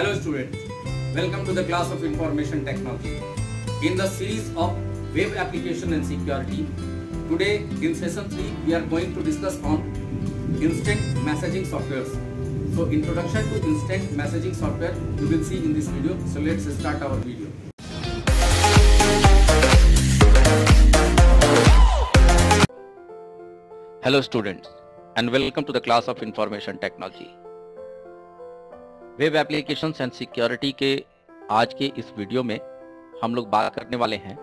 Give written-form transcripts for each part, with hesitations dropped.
Hello students, welcome to the class of Information Technology. In the series of Web Application and Security, today in session 3 we are going to discuss on instant messaging softwares. So introduction to instant messaging software you will see in this video. So let's start our video. Hello students and welcome to the class of Information Technology. Web applications and security के आज के इस video में हम लोग बात करने वाले हैं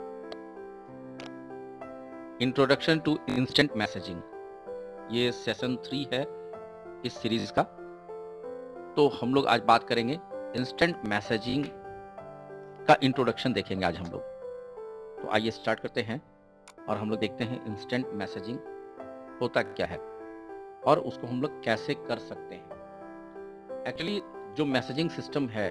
इंट्रोडक्शन टू इंस्टेंट मैसेजिंग। ये सेशन 3 है इस सीरीज का। तो हम लोग आज बात करेंगे इंस्टेंट मैसेजिंग का इंट्रोडक्शन देखेंगे आज हम लोग। तो आइए स्टार्ट करते हैं और हम लोग देखते हैं इंस्टेंट मैसेजिंग होता क्या है और उसको हम लोग कैसे कर सकते हैं। एक्चुअली जो मैसेजिंग सिस्टम है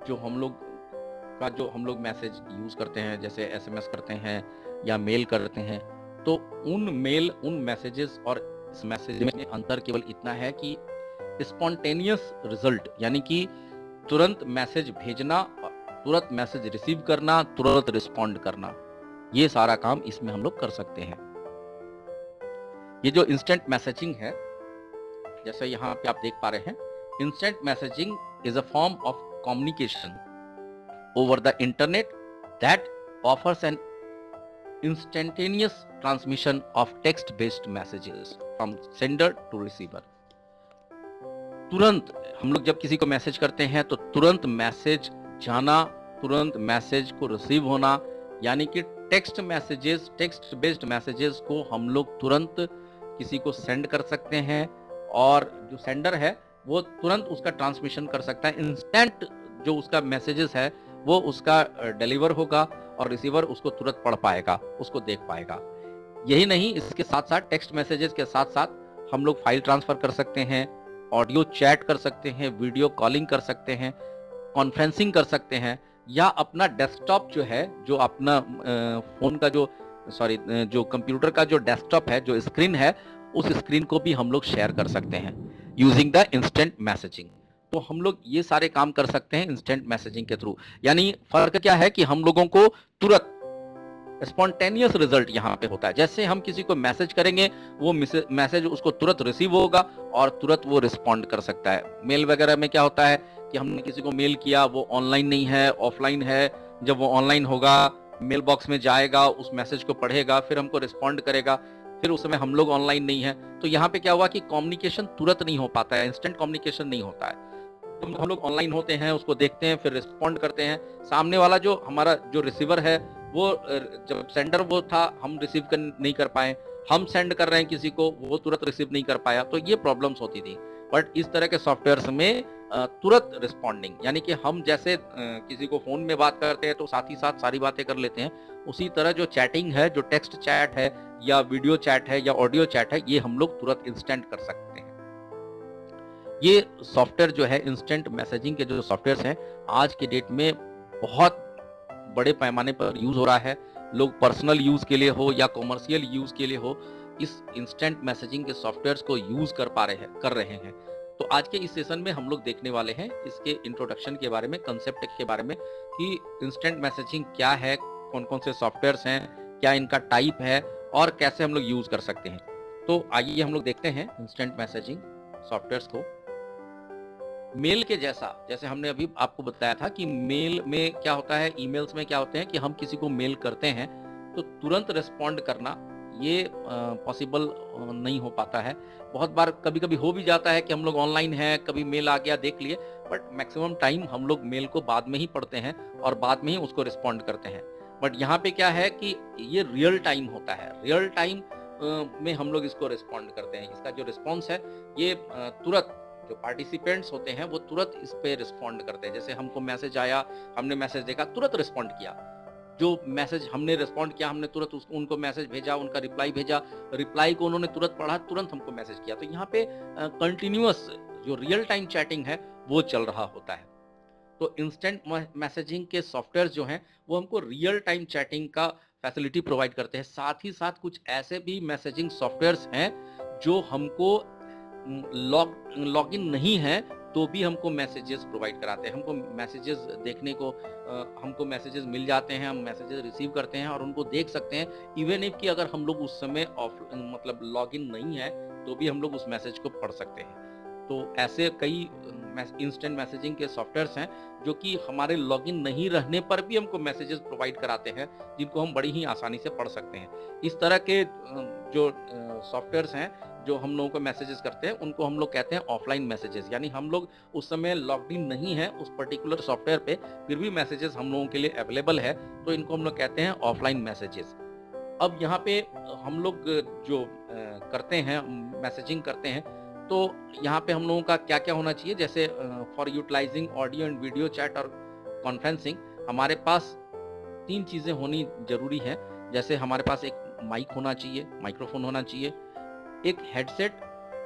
जो हम लोग मैसेज यूज करते हैं, जैसे एसएमएस करते हैं या मेल करते हैं, तो उन मैसेजेस और इस मैसेज में अंतर केवल इतना है कि स्पॉन्टेनियस रिजल्ट, यानी कि तुरंत मैसेज भेजना, तुरंत मैसेज रिसीव करना, तुरंत रिस्पॉन्ड करना, ये सारा काम इसमें हम लोग कर सकते हैं। ये जो इंस्टेंट मैसेजिंग है, जैसे यहाँ पे आप देख पा रहे हैं, instant messaging is a form of communication over the internet that offers an instantaneous transmission of text based messages from sender to receiver। तुरंत हम लोग जब किसी को मैसेज करते हैं तो तुरंत मैसेज जाना, तुरंत मैसेज को रिसीव होना, यानी कि टेक्स्ट बेस्ड मैसेजेस को हम लोग तुरंत किसी को सेंड कर सकते हैं और जो सेंडर है वो तुरंत उसका ट्रांसमिशन कर सकता है। इंस्टेंट जो उसका मैसेजेस है वो उसका डिलीवर होगा और रिसीवर उसको तुरंत पढ़ पाएगा, उसको देख पाएगा। यही नहीं, इसके साथ साथ टेक्स्ट मैसेजेस के साथ साथ हम लोग फाइल ट्रांसफर कर सकते हैं, ऑडियो चैट कर सकते हैं, वीडियो कॉलिंग कर सकते हैं, कॉन्फ्रेंसिंग कर सकते हैं, या अपना डेस्कटॉप जो है, जो अपना फोन का जो कंप्यूटर का जो डेस्कटॉप है, जो स्क्रीन है, उस स्क्रीन को भी हम लोग शेयर कर सकते हैं यूजिंग द इंस्टेंट मैसेजिंग। तो हम लोग ये सारे काम कर सकते हैं इंस्टेंट मैसेजिंग के थ्रू। यानी फर्क क्या है कि हम लोगों को तुरंत स्पॉन्टेनियस रिजल्ट यहाँ पे होता है। जैसे हम किसी को मैसेज करेंगे, वो मैसेज उसको तुरंत रिसीव होगा और तुरंत वो रिस्पॉन्ड कर सकता है। मेल वगैरह में क्या होता है कि हमने किसी को मेल किया, वो ऑनलाइन नहीं है, ऑफलाइन है। जब वो ऑनलाइन होगा, मेल बॉक्स में जाएगा, उस मैसेज को पढ़ेगा, फिर हमको रिस्पॉन्ड करेगा, फिर उस समय हम लोग ऑनलाइन नहीं है। तो यहाँ पे क्या हुआ कि कम्युनिकेशन तुरंत नहीं हो पाता है, इंस्टेंट कम्युनिकेशन नहीं होता है। तो हम लोग ऑनलाइन होते हैं, उसको देखते हैं, फिर रिस्पॉन्ड करते हैं। सामने वाला जो हमारा जो रिसीवर है, वो जब सेंडर वो था, हम रिसीव नहीं कर पाए, हम सेंड कर रहे हैं किसी को, वो तुरंत रिसीव नहीं कर पाया, तो ये प्रॉब्लम्स होती थी। बट इस तरह के सॉफ्टवेयर में तुरंत रिस्पॉन्डिंग, यानी कि हम जैसे किसी को फोन में बात करते हैं तो साथ ही साथ सारी बातें कर लेते हैं, उसी तरह जो चैटिंग है, जो टेक्स्ट चैट है या वीडियो चैट है या ऑडियो चैट है, ये हम लोग तुरंत इंस्टेंट कर सकते हैं। ये सॉफ्टवेयर जो है, इंस्टेंट मैसेजिंग के जो सॉफ्टवेयर हैं, आज के डेट में बहुत बड़े पैमाने पर यूज हो रहा है। लोग पर्सनल यूज के लिए हो या कॉमर्शियल यूज के लिए हो, इस इंस्टेंट मैसेजिंग के सॉफ्टवेयर्स को यूज कर रहे हैं। तो आज के इस सेशन में हम लोग देखने वाले हैं इसके इंट्रोडक्शन के बारे में, कंसेप्ट के बारे में, कि इंस्टेंट मैसेजिंग क्या है, कौन कौन से सॉफ्टवेयर्स हैं, क्या इनका टाइप है और कैसे हम लोग यूज कर सकते हैं। तो आइए हम लोग देखते हैं इंस्टेंट मैसेजिंग सॉफ्टवेयर्स को। मेल के जैसे हमने अभी आपको बताया था कि मेल में क्या होता है, ईमेल्स में क्या होते हैं कि हम किसी को मेल करते हैं तो तुरंत रिस्पॉन्ड करना ये पॉसिबल नहीं हो पाता है। बहुत बार कभी कभी हो भी जाता है कि हम लोग ऑनलाइन हैं, कभी मेल आ गया, देख लिए, बट मैक्सिमम टाइम हम लोग मेल को बाद में ही पढ़ते हैं और बाद में ही उसको रिस्पॉन्ड करते हैं। बट यहाँ पे क्या है कि ये रियल टाइम होता है, रियल टाइम में हम लोग इसको रिस्पॉन्ड करते हैं। इसका जो रिस्पॉन्स है, ये तुरंत जो पार्टिसिपेंट्स होते हैं वो तुरंत इस पे रिस्पॉन्ड करते हैं। जैसे हमको मैसेज आया, हमने मैसेज देखा, तुरंत रिस्पॉन्ड किया। जो मैसेज हमने रिस्पॉन्ड किया, हमने तुरंत उनको मैसेज भेजा, उनका रिप्लाई भेजा, रिप्लाई को उन्होंने तुरंत पढ़ा, तुरंत हमको मैसेज किया। तो यहाँ पे कंटिन्यूअस जो रियल टाइम चैटिंग है वो चल रहा होता है। तो इंस्टेंट मैसेजिंग के सॉफ्टवेयर जो हैं वो हमको रियल टाइम चैटिंग का फैसिलिटी प्रोवाइड करते हैं। साथ ही साथ कुछ ऐसे भी मैसेजिंग सॉफ्टवेयर्स हैं जो हमको लॉग इन नहीं है तो भी हमको मैसेजेस प्रोवाइड कराते हैं। हमको मैसेजेस देखने को हमको मैसेजेस मिल जाते हैं, हम मैसेजेस रिसीव करते हैं और उनको देख सकते हैं। इवन इफ कि अगर हम लोग उस समय मतलब लॉगिन नहीं है तो भी हम लोग उस मैसेज को पढ़ सकते हैं। तो ऐसे कई इंस्टेंट मैसेजिंग के सॉफ्टवेयर्स हैं जो कि हमारे लॉगिन नहीं रहने पर भी हमको मैसेजेस प्रोवाइड कराते हैं, जिनको हम बड़ी ही आसानी से पढ़ सकते हैं। इस तरह के जो सॉफ्टवेयर्स हैं जो हम लोगों को मैसेजेस करते हैं, उनको हम लोग कहते हैं ऑफलाइन मैसेजेस। यानी हम लोग उस समय लॉग्ड इन नहीं है उस पर्टिकुलर सॉफ्टवेयर पे, फिर भी मैसेजेस हम लोगों के लिए अवेलेबल है, तो इनको हम लोग कहते हैं ऑफलाइन मैसेजेस। अब यहाँ पे हम लोग जो करते हैं, मैसेजिंग करते हैं, तो यहाँ पे हम लोगों का क्या क्या होना चाहिए, जैसे for utilising audio and video chat और कॉन्फ्रेंसिंग, हमारे पास 3 चीज़ें होनी जरूरी हैं। जैसे हमारे पास एक माइक होना चाहिए, माइक्रोफोन होना चाहिए, एक हेडसेट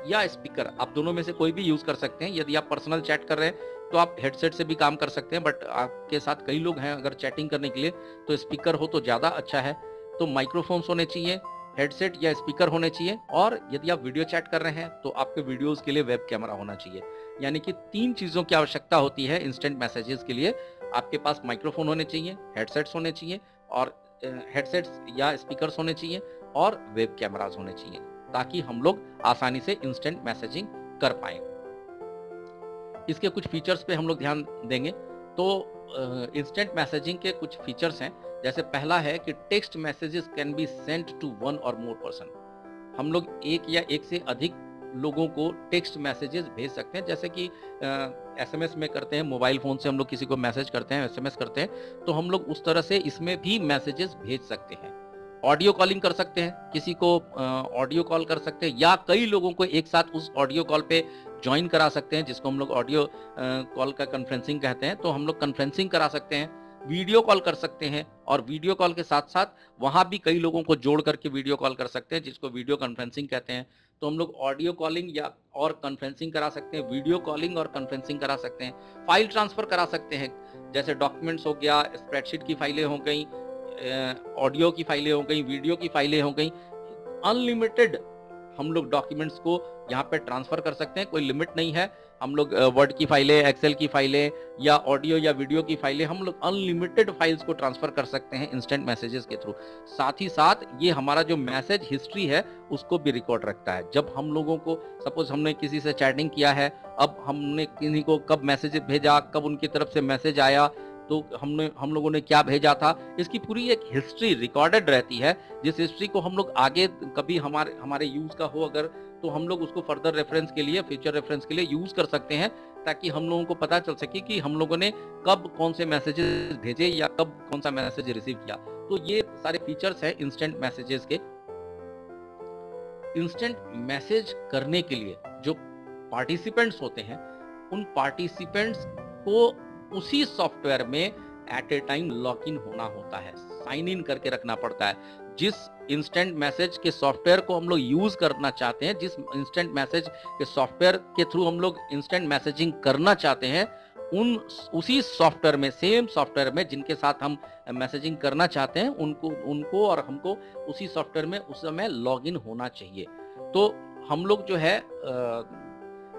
या स्पीकर, आप दोनों में से कोई भी यूज़ कर सकते हैं। यदि आप पर्सनल चैट कर रहे हैं तो आप हेडसेट से भी काम कर सकते हैं, बट आपके साथ कई लोग हैं अगर चैटिंग करने के लिए, तो स्पीकर हो तो ज़्यादा अच्छा है। तो माइक्रोफोन्स होने चाहिए, हेडसेट या स्पीकर होने चाहिए, और यदि आप वीडियो चैट कर रहे हैं तो आपके वीडियोस के लिए वेब कैमरा होना चाहिए। यानी कि 3 चीज़ों की आवश्यकता होती है इंस्टेंट मैसेजेस के लिए। आपके पास माइक्रोफोन होने चाहिए, हेडसेट्स होने चाहिए, और हेडसेट्स या स्पीकर्स होने चाहिए, और वेब कैमरास होने चाहिए, ताकि हम लोग आसानी से इंस्टेंट मैसेजिंग कर पाएं। इसके कुछ फीचर्स पे हम लोग ध्यान देंगे। तो इंस्टेंट मैसेजिंग के कुछ फीचर्स हैं। जैसे पहला है कि text messages can be sent to 1 और मोर पर्सन। हम लोग एक या एक से अधिक लोगों को टेक्स्ट मैसेजेस भेज सकते हैं, जैसे कि एसएमएस में करते हैं, मोबाइल फोन से हम लोग किसी को मैसेज करते हैं, एसएमएस करते हैं, तो हम लोग उस तरह से इसमें भी मैसेजेस भेज सकते हैं। ऑडियो कॉलिंग कर सकते हैं, किसी को ऑडियो कॉल कर सकते हैं, या कई लोगों को एक साथ उस ऑडियो कॉल पे ज्वाइन करा सकते हैं, जिसको हम लोग ऑडियो कॉल का कॉन्फ्रेंसिंग कहते हैं। तो हम लोग कॉन्फ्रेंसिंग करा सकते हैं, वीडियो कॉल कर सकते हैं, और वीडियो कॉल के साथ साथ वहां भी कई लोगों को जोड़ करके वीडियो कॉल कर सकते हैं, जिसको वीडियो कॉन्फ्रेंसिंग कहते हैं। तो हम लोग ऑडियो कॉलिंग या और कॉन्फ्रेंसिंग करा सकते हैं, वीडियो कॉलिंग और कॉन्फ्रेंसिंग करा सकते हैं। फाइल ट्रांसफर करा सकते हैं, जैसे डॉक्यूमेंट्स हो गया, स्प्रेडशीट की फाइलें हो गई, ऑडियो की फाइलें हो गई, वीडियो की फाइलें हो गई। अनलिमिटेड हम लोग डॉक्यूमेंट्स को यहाँ पे ट्रांसफर कर सकते हैं, कोई लिमिट नहीं है। हम लोग वर्ड की फाइलें, एक्सेल की फाइलें, या ऑडियो या वीडियो की फाइलें, हम लोग अनलिमिटेड फाइल्स को ट्रांसफर कर सकते हैं इंस्टेंट मैसेजेस के थ्रू। साथ ही साथ ये हमारा जो मैसेज हिस्ट्री है उसको भी रिकॉर्ड रखता है। जब हम लोगों को, सपोज हमने किसी से चैटिंग किया है, अब हमने किसी को कब मैसेज भेजा, कब उनकी तरफ से मैसेज आया, तो हम लोगों ने क्या भेजा था, इसकी पूरी एक हिस्ट्री रिकॉर्डेड रहती है, जिस हिस्ट्री को हम लोग आगे कभी हमारे यूज का हो अगर, तो हम लोग उसको फर्दर रेफरेंस के लिए, फ्यूचर रेफरेंस के लिए यूज कर सकते हैं, ताकि हम लोगों को पता चल सके कि हम लोगों ने कब कौन से मैसेजेस भेजे या कब कौन सा मैसेज रिसीव किया। तो ये सारे फीचर्स हैं इंस्टेंट मैसेजेस के। इंस्टेंट मैसेज करने के लिए जो पार्टिसिपेंट्स होते हैं, उन पार्टिसिपेंट्स को उसी सॉफ्टवेयर में at a time log in होना होता है, साइन इन करके रखना पड़ता है। जिस इंस्टेंट मैसेज के सॉफ्टवेयर को हम लोग यूज करना चाहते हैं, जिस इंस्टेंट मैसेज के सॉफ्टवेयर के थ्रू हम लोग इंस्टेंट मैसेजिंग करना चाहते हैं, उसी सॉफ्टवेयर में, सेम सॉफ्टवेयर में जिनके साथ हम मैसेजिंग करना चाहते हैं, उनको और हमको उसी सॉफ्टवेयर में उस समय लॉग इन होना चाहिए। तो हम लोग जो है,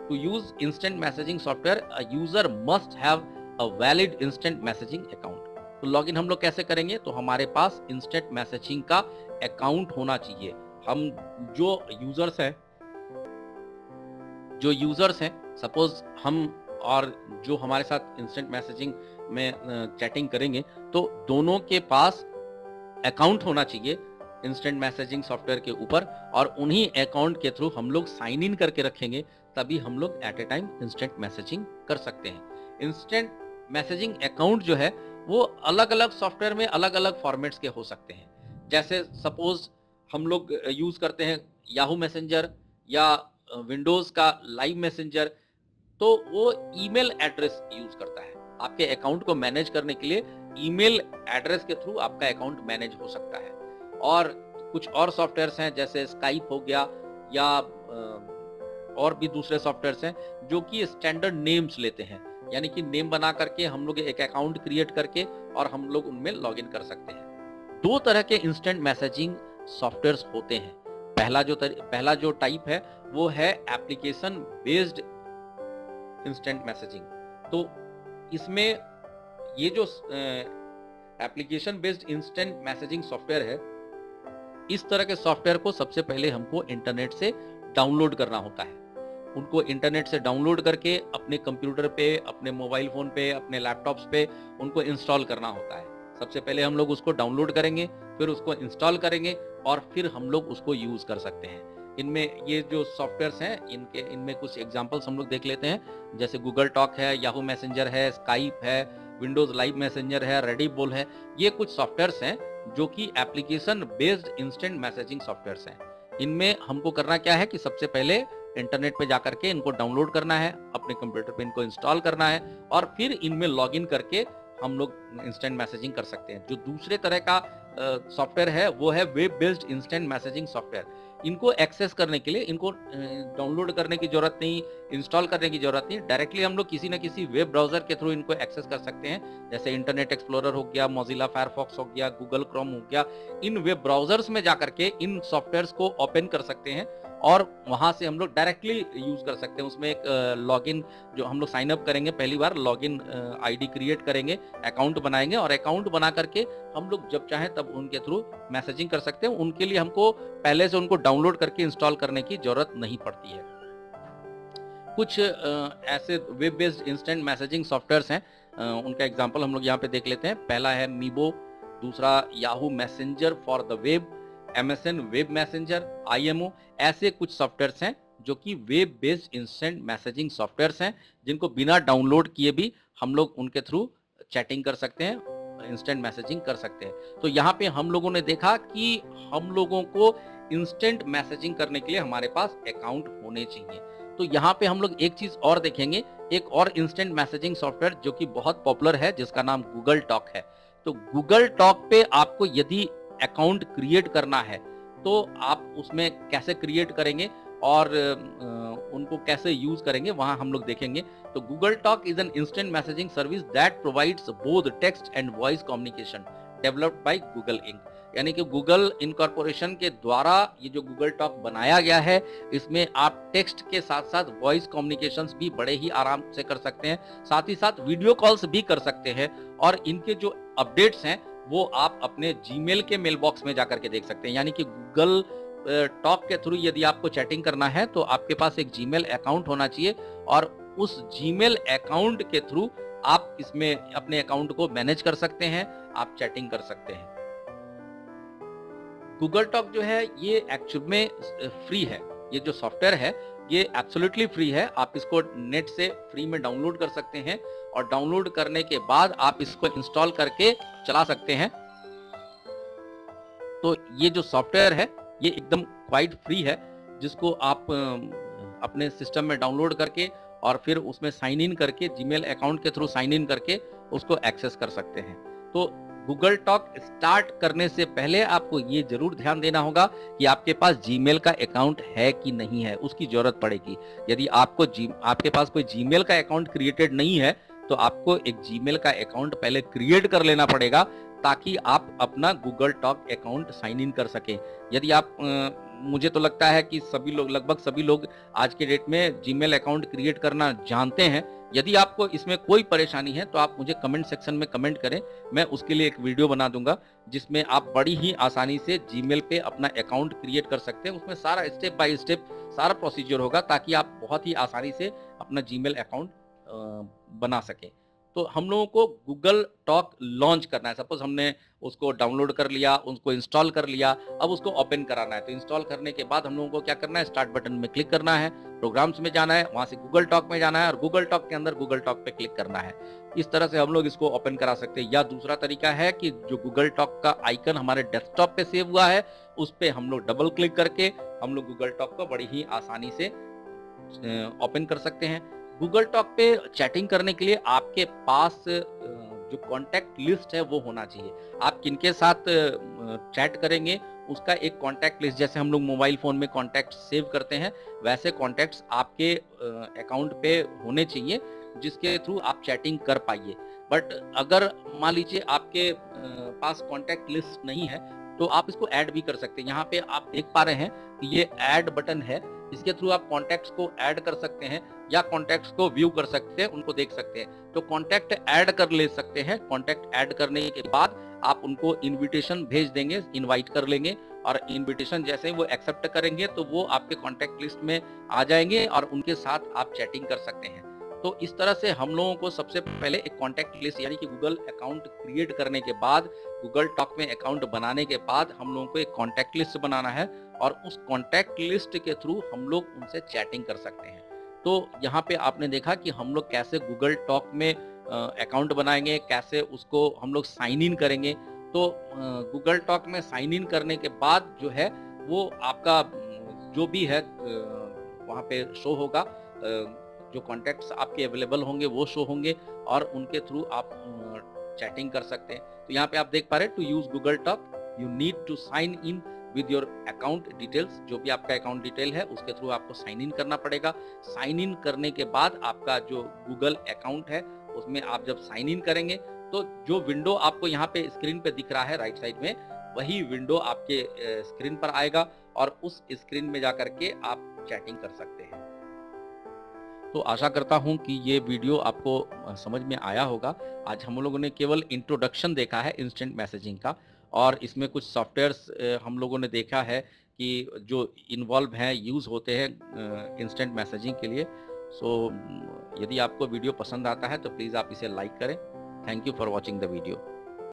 to use instant messaging software, a user must have a valid instant messaging account. तो लॉगिन हम लोग कैसे करेंगे, तो हमारे पास इंस्टेंट मैसेजिंग का अकाउंट होना चाहिए। हम जो यूजर्स हैं, सपोज हम और जो हमारे साथ इंस्टेंट मैसेजिंग में चैटिंग करेंगे, तो दोनों के पास अकाउंट होना चाहिए इंस्टेंट मैसेजिंग सॉफ्टवेयर के ऊपर, और उन्हीं अकाउंट के थ्रू हम लोग साइन इन करके रखेंगे, तभी हम लोग at a time instant messaging कर सकते हैं। इंस्टेंट मैसेजिंग अकाउंट जो है वो अलग अलग सॉफ्टवेयर में अलग अलग फॉर्मेट्स के हो सकते हैं। जैसे सपोज हम लोग यूज करते हैं याहू मैसेंजर या विंडोज का लाइव मैसेंजर, तो वो ईमेल एड्रेस यूज करता है। आपके अकाउंट को मैनेज करने के लिए ईमेल एड्रेस के थ्रू आपका अकाउंट मैनेज हो सकता है। और कुछ और सॉफ्टवेयर्स हैं, जैसे स्काइप हो गया, या और भी दूसरे सॉफ्टवेयर्स हैं जो कि स्टैंडर्ड नेम्स लेते हैं, यानी कि नेम बना करके हम लोग एक अकाउंट क्रिएट करके और हम लोग उनमें लॉगिन कर सकते हैं। 2 तरह के इंस्टेंट मैसेजिंग सॉफ्टवेयर्स होते हैं। पहला जो टाइप है वो है एप्लीकेशन बेस्ड इंस्टेंट मैसेजिंग। तो इसमें ये जो application based instant messaging software है, इस तरह के सॉफ्टवेयर को सबसे पहले हमको इंटरनेट से डाउनलोड करना होता है। उनको इंटरनेट से डाउनलोड करके अपने कंप्यूटर पे, अपने मोबाइल फोन पे, अपने लैपटॉप्स पे उनको इंस्टॉल करना होता है। सबसे पहले हम लोग उसको डाउनलोड करेंगे, फिर उसको इंस्टॉल करेंगे और फिर हम लोग उसको यूज कर सकते हैं। इनमें ये जो सॉफ्टवेयर्स हैं, इनमें कुछ एग्जांपल्स हम लोग देख लेते हैं। जैसे गूगल टॉक है, याहू मैसेंजर है, स्काइप है, विंडोज लाइव मैसेंजर है, रेडिबुल है। ये कुछ सॉफ्टवेयर्स हैं जो कि application based instant messaging softwares हैं। इनमें हमको करना क्या है कि सबसे पहले इंटरनेट पे जाकर के इनको डाउनलोड करना है, अपने कंप्यूटर पे इनको इंस्टॉल करना है और फिर इनमें लॉगिन करके हम लोग इंस्टेंट मैसेजिंग कर सकते हैं। जो दूसरे तरह का सॉफ्टवेयर है वो है web based instant messaging software. इनको एक्सेस करने के लिए इनको डाउनलोड करने की जरूरत नहीं, इंस्टॉल करने की जरूरत नहीं, डायरेक्टली हम लोग किसी न किसी वेब ब्राउजर के थ्रू इनको एक्सेस कर सकते हैं। जैसे इंटरनेट एक्सप्लोरर हो गया, मोजिला फायरफॉक्स हो गया, गूगल क्रोम हो गया। इन वेब ब्राउजर्स में जाकर के इन सॉफ्टवेयर्स को ओपन कर सकते हैं और वहां से हम लोग डायरेक्टली यूज कर सकते हैं। उसमें एक लॉगिन, जो हम लोग साइन अप करेंगे पहली बार, लॉगिन आईडी क्रिएट करेंगे, अकाउंट बनाएंगे और अकाउंट बना करके हम लोग जब चाहें तब उनके थ्रू मैसेजिंग कर सकते हैं। उनके लिए हमको पहले से उनको डाउनलोड करके इंस्टॉल करने की जरूरत नहीं पड़ती है। कुछ ऐसे web based instant messaging softwares हैं, उनका एग्जांपल हम लोग यहाँ पे देख लेते हैं। पहला है मीबो, दूसरा Yahoo messenger for the web, MSN web messenger, IMO। ऐसे कुछ सॉफ्टवेयर्स हैं जो कि web based instant messaging softwares हैं, जिनको बिना डाउनलोड किए भी हम लोग उनके थ्रू चैटिंग कर सकते हैं, इंस्टेंट मैसेजिंग कर सकते हैं। तो यहाँ पे हम लोगों ने देखा कि हम लोगों को इंस्टेंट मैसेजिंग करने के लिए हमारे पास अकाउंट होने चाहिए। तो यहाँ पे हम लोग एक चीज और देखेंगे, एक और इंस्टेंट मैसेजिंग सॉफ्टवेयर जो कि बहुत पॉपुलर है, जिसका नाम गूगल टॉक है। तो गूगल टॉक पे आपको यदि अकाउंट क्रिएट करना है तो आप उसमें कैसे क्रिएट करेंगे और उनको कैसे यूज करेंगे, वहां हम लोग देखेंगे। तो Google Talk is an instant messaging service that provides both text and voice communication developed by Google Inc. यानी कि गूगल इनकॉर्पोरेशन के द्वारा ये जो गूगल टॉक बनाया गया है, इसमें आप टेक्स्ट के साथ साथ वॉइस कम्युनिकेशंस भी बड़े ही आराम से कर सकते हैं, साथ ही साथ वीडियो कॉल्स भी कर सकते हैं। और इनके जो अपडेट्स हैं वो आप अपने जीमेल के मेल बॉक्स में जाकर के देख सकते हैं। यानी कि गूगल टॉक के थ्रू यदि आपको चैटिंग करना है तो आपके पास एक जीमेल अकाउंट होना चाहिए और उस जीमेल अकाउंट के थ्रू आप इसमें अपने अकाउंट को मैनेज कर सकते हैं, आप चैटिंग कर सकते हैं। गूगल टॉक जो है ये एक्चुअल में फ्री है। ये जो सॉफ्टवेयर है ये एब्सोल्युटली फ्री है। आप इसको नेट से फ्री में डाउनलोड कर सकते हैं और डाउनलोड करने के बाद आप इसको इंस्टॉल करके चला सकते हैं। तो ये जो सॉफ्टवेयर है ये एकदम क्वाइट फ्री है, जिसको आप अपने सिस्टम में डाउनलोड करके और फिर उसमें साइन इन करके, जीमेल अकाउंट के थ्रू साइन इन करके उसको एक्सेस कर सकते हैं। तो गूगल टॉक स्टार्ट करने से पहले आपको ये जरूर ध्यान देना होगा कि आपके पास जीमेल का अकाउंट है कि नहीं है, उसकी जरूरत पड़ेगी। यदि आपके पास कोई जीमेल का अकाउंट क्रिएटेड नहीं है तो आपको एक जीमेल का अकाउंट पहले क्रिएट कर लेना पड़ेगा, ताकि आप अपना Google Talk account sign in कर सकें। यदि आप मुझे तो लगता है कि सभी लोग, लगभग सभी लोग आज के डेट में जीमेल अकाउंट क्रिएट करना जानते हैं। यदि आपको इसमें कोई परेशानी है तो आप मुझे कमेंट सेक्शन में कमेंट करें, मैं उसके लिए एक वीडियो बना दूंगा जिसमें आप बड़ी ही आसानी से जीमेल पे अपना अकाउंट क्रिएट कर सकते हैं। उसमें सारा स्टेप बाय स्टेप सारा प्रोसीजर होगा, ताकि आप बहुत ही आसानी से अपना जीमेल अकाउंट बना सकें। तो हम लोगों को गूगल टॉक लॉन्च करना है। सपोज हमने उसको डाउनलोड कर लिया, उसको इंस्टॉल कर लिया, अब उसको ओपन कराना है। तो इंस्टॉल करने के बाद हम लोगों को क्या करना है, स्टार्ट बटन में क्लिक करना है, प्रोग्राम्स में जाना है, वहां से गूगल टॉक में जाना है और गूगल टॉक के अंदर गूगल टॉक पे क्लिक करना है। इस तरह से हम लोग इसको ओपन करा सकते हैं। या दूसरा तरीका है कि जो गूगल टॉक का आइकन हमारे डेस्कटॉप पे सेव हुआ है उस पे हम लोग डबल क्लिक करके हम लोग गूगल टॉक को बड़ी ही आसानी से ओपन कर सकते हैं। गूगल टॉक पे चैटिंग करने के लिए आपके पास जो कॉन्टैक्ट लिस्ट है वो होना चाहिए। आप किनके साथ चैट करेंगे उसका एक कॉन्टैक्ट लिस्ट, जैसे हम लोग मोबाइल फोन में कॉन्टैक्ट सेव करते हैं वैसे कॉन्टैक्ट्स आपके अकाउंट पे होने चाहिए, जिसके थ्रू आप चैटिंग कर पाइए। बट अगर मान लीजिए आपके पास कॉन्टैक्ट लिस्ट नहीं है तो आप इसको ऐड भी कर सकते हैं। यहाँ पे आप देख पा रहे हैं कि ये ऐड बटन है, इसके थ्रू आप कॉन्टैक्ट्स को ऐड कर सकते हैं या कॉन्टैक्ट्स को व्यू कर सकते हैं, उनको देख सकते हैं। तो कॉन्टैक्ट ऐड कर ले सकते हैं। कॉन्टैक्ट ऐड करने के बाद आप उनको इनविटेशन भेज देंगे, इनवाइट कर लेंगे, और इनविटेशन जैसे ही वो एक्सेप्ट करेंगे तो वो आपके कॉन्टैक्ट लिस्ट में आ जाएंगे और उनके साथ आप चैटिंग कर सकते हैं। तो इस तरह से हम लोगों को सबसे पहले एक कॉन्टैक्ट लिस्ट यानी कि गूगल अकाउंट क्रिएट करने के बाद, गूगल टॉक में अकाउंट बनाने के बाद हम लोगों को एक कॉन्टैक्ट लिस्ट बनाना है और उस कॉन्टैक्ट लिस्ट के थ्रू हम लोग उनसे चैटिंग कर सकते हैं। तो यहाँ पे आपने देखा कि हम लोग कैसे गूगल टॉक में अकाउंट बनाएंगे, कैसे उसको हम लोग साइन इन करेंगे। तो गूगल टॉक में साइन इन करने के बाद जो है वो आपका जो भी है वहाँ पे शो होगा, जो कॉन्टैक्ट्स आपके अवेलेबल होंगे वो शो होंगे और उनके थ्रू आप चैटिंग कर सकते हैं। तो यहाँ पे आप देख पा रहे हैं, to use Google Talk you need to sign in with your account details. जो भी आपका अकाउंट डिटेल है उसके थ्रू आपको साइन इन करना पड़ेगा। साइन इन करने के बाद आपका जो गूगल अकाउंट है उसमें आप जब साइन इन करेंगे तो जो विंडो आपको यहाँ पे स्क्रीन पे दिख रहा है राइट साइड में, वही विंडो आपके स्क्रीन पर आएगा और उस स्क्रीन में जाकर के आप चैटिंग कर सकते हैं। तो आशा करता हूं कि ये वीडियो आपको समझ में आया होगा। आज हम लोगों ने केवल इंट्रोडक्शन देखा है इंस्टेंट मैसेजिंग का, और इसमें कुछ सॉफ्टवेयर्स हम लोगों ने देखा है कि जो इन्वॉल्व हैं, यूज़ होते हैं इंस्टेंट मैसेजिंग के लिए। सो यदि आपको वीडियो पसंद आता है तो प्लीज़ आप इसे लाइक करें। Thank you for watching the video.